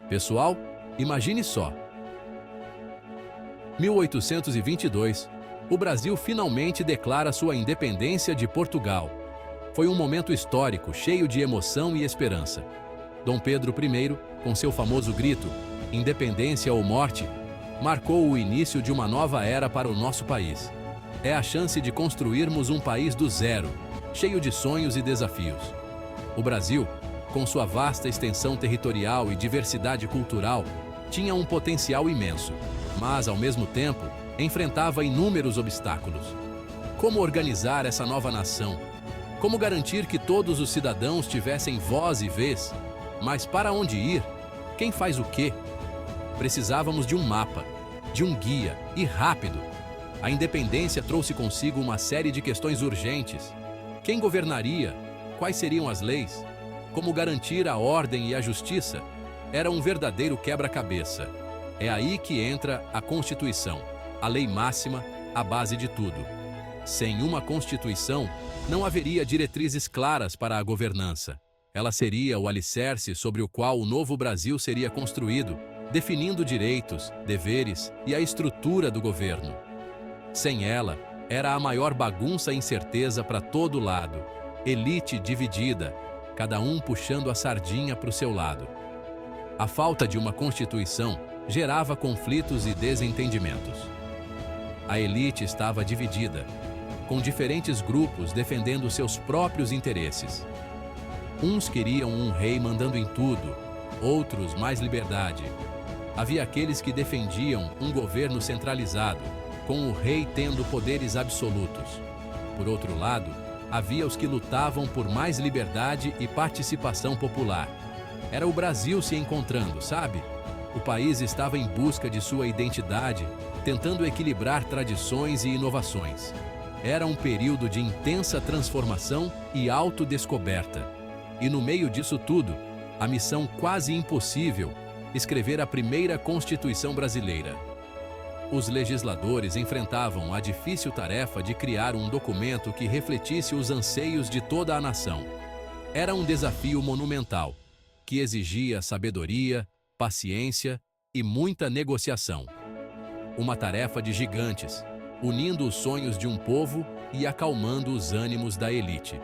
Pessoal, imagine só. 1822, o Brasil finalmente declara sua independência de Portugal. Foi um momento histórico, cheio de emoção e esperança. Dom Pedro I, com seu famoso grito, "Independência ou morte", marcou o início de uma nova era para o nosso país. É a chance de construirmos um país do zero, cheio de sonhos e desafios. O Brasil, com sua vasta extensão territorial e diversidade cultural, tinha um potencial imenso, mas, ao mesmo tempo, enfrentava inúmeros obstáculos. Como organizar essa nova nação? Como garantir que todos os cidadãos tivessem voz e vez? Mas para onde ir? Quem faz o quê? Precisávamos de um mapa, de um guia, e rápido. A independência trouxe consigo uma série de questões urgentes. Quem governaria? Quais seriam as leis? Como garantir a ordem e a justiça? Era um verdadeiro quebra-cabeça. É aí que entra a Constituição, a lei máxima, a base de tudo. Sem uma Constituição, não haveria diretrizes claras para a governança. Ela seria o alicerce sobre o qual o novo Brasil seria construído, definindo direitos, deveres e a estrutura do governo. Sem ela, era a maior bagunça e incerteza para todo lado. Elite dividida, cada um puxando a sardinha para o seu lado. A falta de uma Constituição gerava conflitos e desentendimentos. A elite estava dividida, com diferentes grupos defendendo seus próprios interesses. Uns queriam um rei mandando em tudo, outros mais liberdade. Havia aqueles que defendiam um governo centralizado, com o rei tendo poderes absolutos. Por outro lado, havia os que lutavam por mais liberdade e participação popular. Era o Brasil se encontrando, sabe? O país estava em busca de sua identidade, tentando equilibrar tradições e inovações. Era um período de intensa transformação e autodescoberta. E no meio disso tudo, a missão quase impossível: escrever a primeira Constituição brasileira. Os legisladores enfrentavam a difícil tarefa de criar um documento que refletisse os anseios de toda a nação. Era um desafio monumental, que exigia sabedoria, paciência e muita negociação. Uma tarefa de gigantes, unindo os sonhos de um povo e acalmando os ânimos da elite.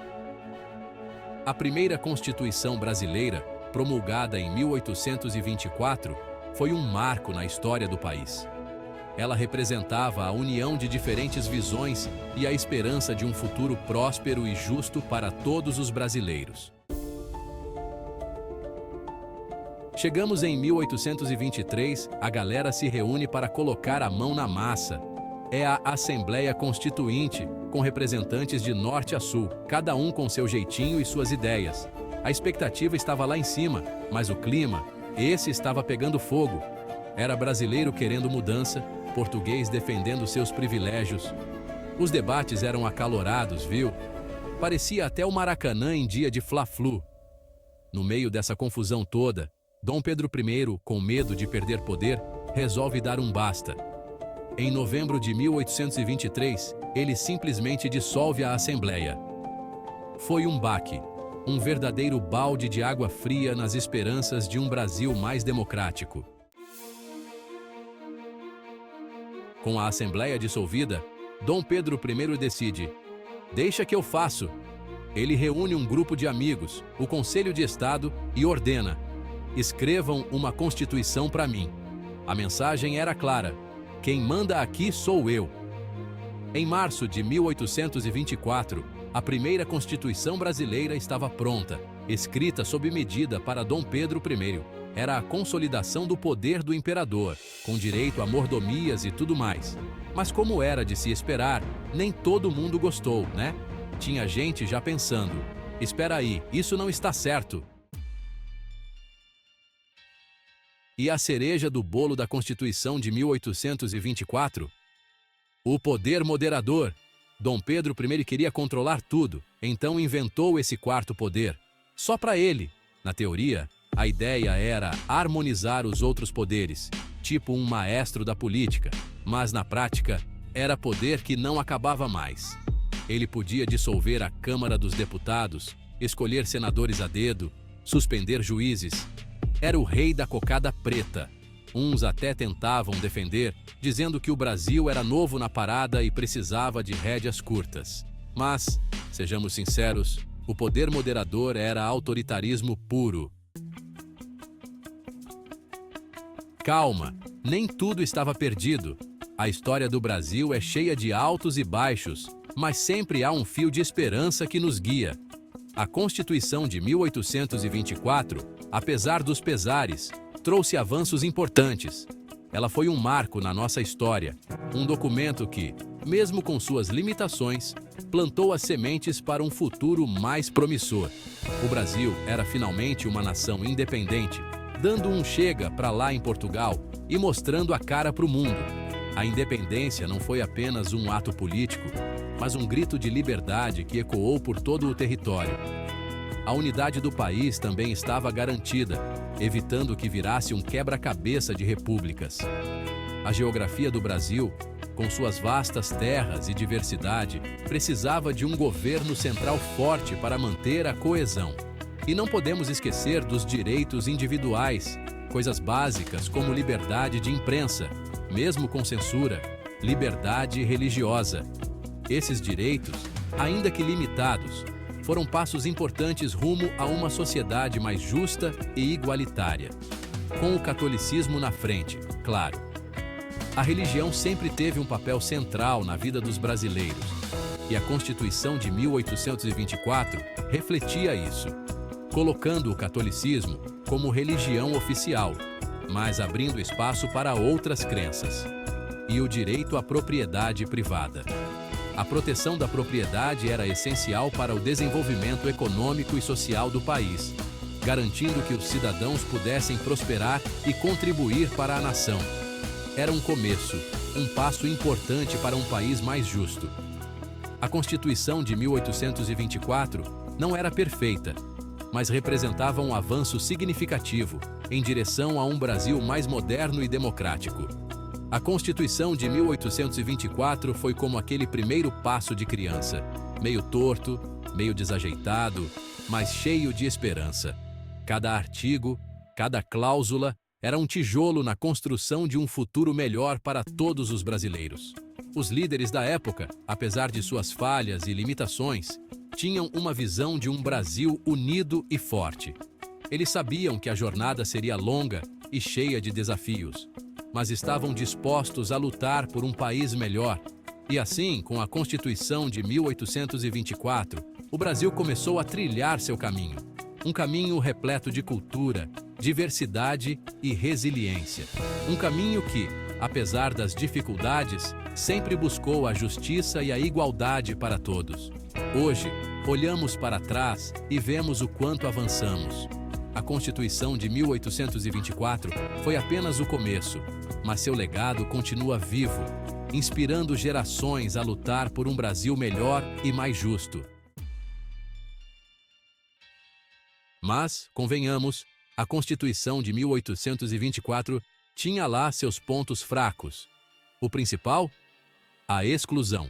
A primeira Constituição brasileira, promulgada em 1824, foi um marco na história do país. Ela representava a união de diferentes visões e a esperança de um futuro próspero e justo para todos os brasileiros. Chegamos em 1823, a galera se reúne para colocar a mão na massa. É a Assembleia Constituinte, com representantes de norte a sul, cada um com seu jeitinho e suas ideias. A expectativa estava lá em cima, mas o clima, esse estava pegando fogo. Era brasileiro querendo mudança, português defendendo seus privilégios. Os debates eram acalorados, viu? Parecia até o Maracanã em dia de Fla-Flu. No meio dessa confusão toda, Dom Pedro I, com medo de perder poder, resolve dar um basta. Em novembro de 1823, ele simplesmente dissolve a Assembleia. Foi um baque, um verdadeiro balde de água fria nas esperanças de um Brasil mais democrático. Com a Assembleia dissolvida, Dom Pedro I decide: "Deixa que eu faço." Ele reúne um grupo de amigos, o Conselho de Estado, e ordena: "Escrevam uma Constituição para mim." A mensagem era clara: quem manda aqui sou eu. Em março de 1824, a primeira Constituição brasileira estava pronta, escrita sob medida para Dom Pedro I. Era a consolidação do poder do imperador, com direito a mordomias e tudo mais. Mas como era de se esperar, nem todo mundo gostou, né? Tinha gente já pensando: espera aí, isso não está certo. E a cereja do bolo da Constituição de 1824? O poder moderador. Dom Pedro I queria controlar tudo, então inventou esse quarto poder. Só para ele. Na teoria, a ideia era harmonizar os outros poderes, tipo um maestro da política, mas na prática, era poder que não acabava mais. Ele podia dissolver a Câmara dos Deputados, escolher senadores a dedo, suspender juízes. era o rei da cocada preta. Uns até tentavam defender, dizendo que o Brasil era novo na parada e precisava de rédeas curtas. Mas, sejamos sinceros, o poder moderador era autoritarismo puro. Calma, nem tudo estava perdido. A história do Brasil é cheia de altos e baixos, mas sempre há um fio de esperança que nos guia. A Constituição de 1824, apesar dos pesares, trouxe avanços importantes. Ela foi um marco na nossa história, um documento que, mesmo com suas limitações, plantou as sementes para um futuro mais promissor. O Brasil era finalmente uma nação independente, dando um chega para lá em Portugal e mostrando a cara para o mundo. A independência não foi apenas um ato político, mas um grito de liberdade que ecoou por todo o território. A unidade do país também estava garantida, evitando que virasse um quebra-cabeça de repúblicas. A geografia do Brasil, com suas vastas terras e diversidade, precisava de um governo central forte para manter a coesão. E não podemos esquecer dos direitos individuais, coisas básicas como liberdade de imprensa, mesmo com censura, liberdade religiosa. Esses direitos, ainda que limitados, foram passos importantes rumo a uma sociedade mais justa e igualitária. Com o catolicismo na frente, claro. A religião sempre teve um papel central na vida dos brasileiros, e a Constituição de 1824 refletia isso, colocando o catolicismo como religião oficial, mas abrindo espaço para outras crenças. E o direito à propriedade privada. A proteção da propriedade era essencial para o desenvolvimento econômico e social do país, garantindo que os cidadãos pudessem prosperar e contribuir para a nação. Era um começo, um passo importante para um país mais justo. A Constituição de 1824 não era perfeita, mas representava um avanço significativo em direção a um Brasil mais moderno e democrático. A Constituição de 1824 foi como aquele primeiro passo de criança, meio torto, meio desajeitado, mas cheio de esperança. Cada artigo, cada cláusula era um tijolo na construção de um futuro melhor para todos os brasileiros. Os líderes da época, apesar de suas falhas e limitações, tinham uma visão de um Brasil unido e forte. Eles sabiam que a jornada seria longa e cheia de desafios, mas estavam dispostos a lutar por um país melhor. E assim, com a Constituição de 1824, o Brasil começou a trilhar seu caminho. Um caminho repleto de cultura, diversidade e resiliência. Um caminho que, apesar das dificuldades, sempre buscou a justiça e a igualdade para todos. Hoje, olhamos para trás e vemos o quanto avançamos. A Constituição de 1824 foi apenas o começo, mas seu legado continua vivo, inspirando gerações a lutar por um Brasil melhor e mais justo. Mas, convenhamos, a Constituição de 1824 tinha lá seus pontos fracos. O principal? A exclusão.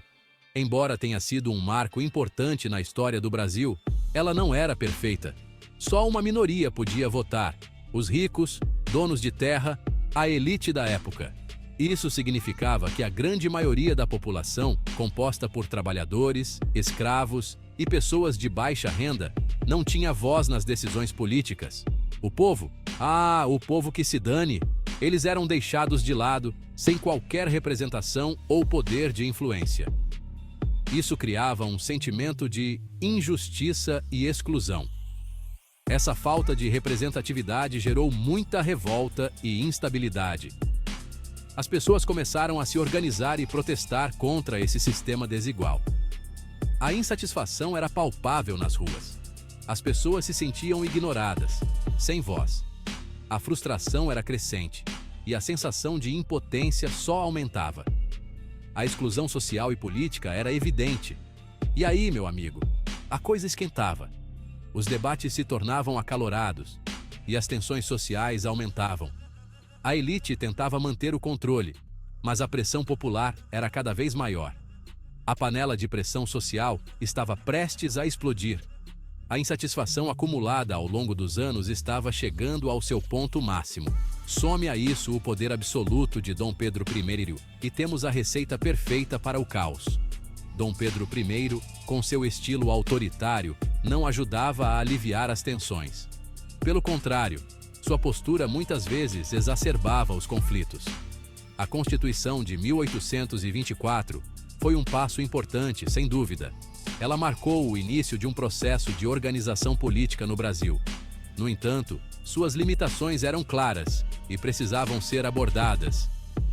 Embora tenha sido um marco importante na história do Brasil, ela não era perfeita. Só uma minoria podia votar: os ricos, donos de terra, a elite da época. Isso significava que a grande maioria da população, composta por trabalhadores, escravos e pessoas de baixa renda, não tinha voz nas decisões políticas. O povo? O povo que se dane! Eles eram deixados de lado, sem qualquer representação ou poder de influência. Isso criava um sentimento de injustiça e exclusão. Essa falta de representatividade gerou muita revolta e instabilidade. As pessoas começaram a se organizar e protestar contra esse sistema desigual. A insatisfação era palpável nas ruas. As pessoas se sentiam ignoradas, sem voz. A frustração era crescente e a sensação de impotência só aumentava. A exclusão social e política era evidente. E aí, meu amigo, a coisa esquentava. Os debates se tornavam acalorados e as tensões sociais aumentavam. A elite tentava manter o controle, mas a pressão popular era cada vez maior. A panela de pressão social estava prestes a explodir. A insatisfação acumulada ao longo dos anos estava chegando ao seu ponto máximo. Some a isso o poder absoluto de Dom Pedro I e temos a receita perfeita para o caos. Dom Pedro I, com seu estilo autoritário, não ajudava a aliviar as tensões. Pelo contrário, sua postura muitas vezes exacerbava os conflitos. A Constituição de 1824 foi um passo importante, sem dúvida. Ela marcou o início de um processo de organização política no Brasil. No entanto, suas limitações eram claras e precisavam ser abordadas.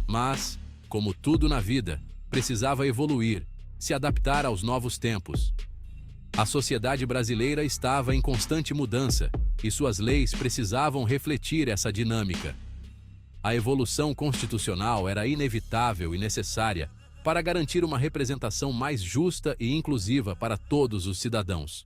Mas, como tudo na vida, precisava evoluir, se adaptar aos novos tempos. A sociedade brasileira estava em constante mudança e suas leis precisavam refletir essa dinâmica. A evolução constitucional era inevitável e necessária para garantir uma representação mais justa e inclusiva para todos os cidadãos.